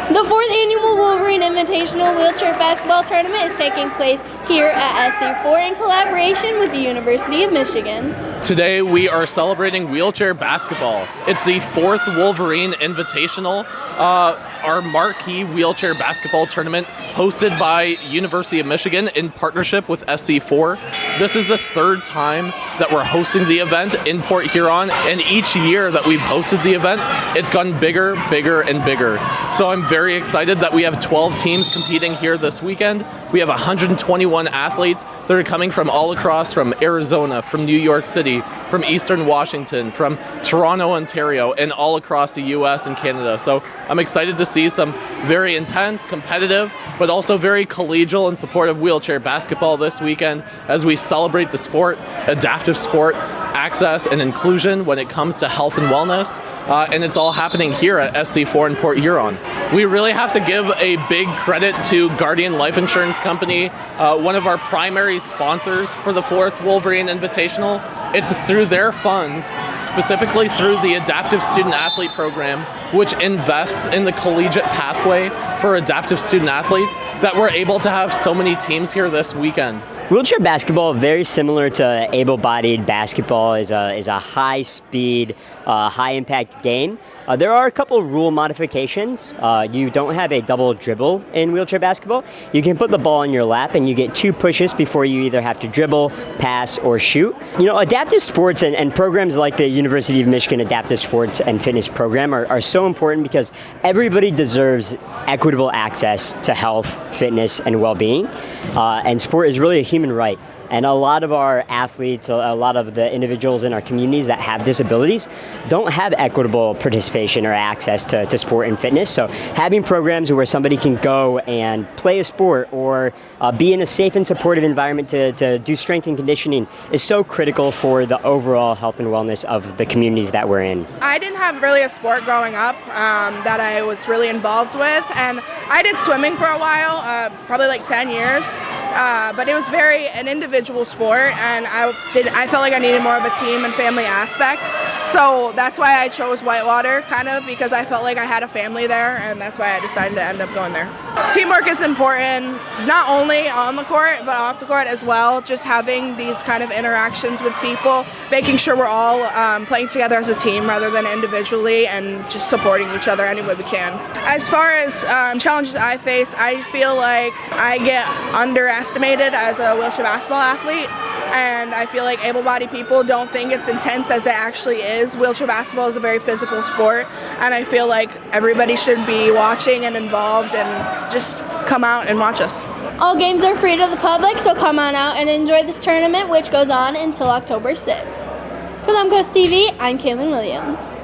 The 4th Annual Wolverine Invitational Wheelchair Basketball Tournament is taking place here at SC4 in collaboration with the University of Michigan. Today we are celebrating wheelchair basketball. It's the 4th Wolverine Invitational, our marquee wheelchair basketball tournament hosted by University of Michigan in partnership with SC4. This is the 3rd time that we're hosting the event in Port Huron, and each year that we've hosted the event, it's gotten bigger, bigger, and bigger. So I'm very excited that we have 12 teams competing here this weekend. We have 121 athletes that are coming from all across, from Arizona, from New York City, from Eastern Washington, from Toronto, Ontario, and all across the US and Canada. So I'm excited to see some very intense, competitive, but also very collegial and supportive wheelchair basketball this weekend as we celebrate the sport, adaptive sport, access and inclusion when it comes to health and wellness, and it's all happening here at SC4 in Port Huron. We really have to give a big credit to Guardian Life Insurance Company, one of our primary sponsors for the 4th Wolverine Invitational. It's through their funds, specifically through the Adaptive Student Athlete Program, which invests in the collegiate pathway for adaptive student athletes, that we're able to have so many teams here this weekend. Wheelchair basketball, very similar to able-bodied basketball, is a high-speed, high-impact game. There are a couple rule modifications. You don't have a double dribble in wheelchair basketball. You can put the ball in your lap and you get 2 pushes before you either have to dribble, pass, or shoot. You know, adaptive sports and programs like the University of Michigan Adaptive Sports and Fitness program are so important because everybody deserves equitable access to health, fitness, and well-being. And sport is really a human right. And a lot of our athletes, a lot of the individuals in our communities that have disabilities don't have equitable participation or access to sport and fitness. So having programs where somebody can go and play a sport or be in a safe and supportive environment to do strength and conditioning is so critical for the overall health and wellness of the communities that we're in. I didn't have really a sport growing up that I was really involved with, and I did swimming for a while, probably like 10 years. But it was an individual sport, and I felt like I needed more of a team and family aspect. So that's why I chose Whitewater, kind of, because I felt like I had a family there, and that's why I decided to end up going there. Teamwork is important, not only on the court, but off the court as well. Just having these kind of interactions with people, making sure we're all playing together as a team rather than individually, and just supporting each other any way we can. As far as challenges I face, I feel like I get underestimated as a wheelchair basketball athlete, and I feel like able-bodied people don't think it's intense as it actually is. Wheelchair basketball is a very physical sport, and I feel like everybody should be watching and involved and just come out and watch us. All games are free to the public, so come on out and enjoy this tournament, which goes on until October 6th. For LumCoast TV, I'm Kaylin Williams.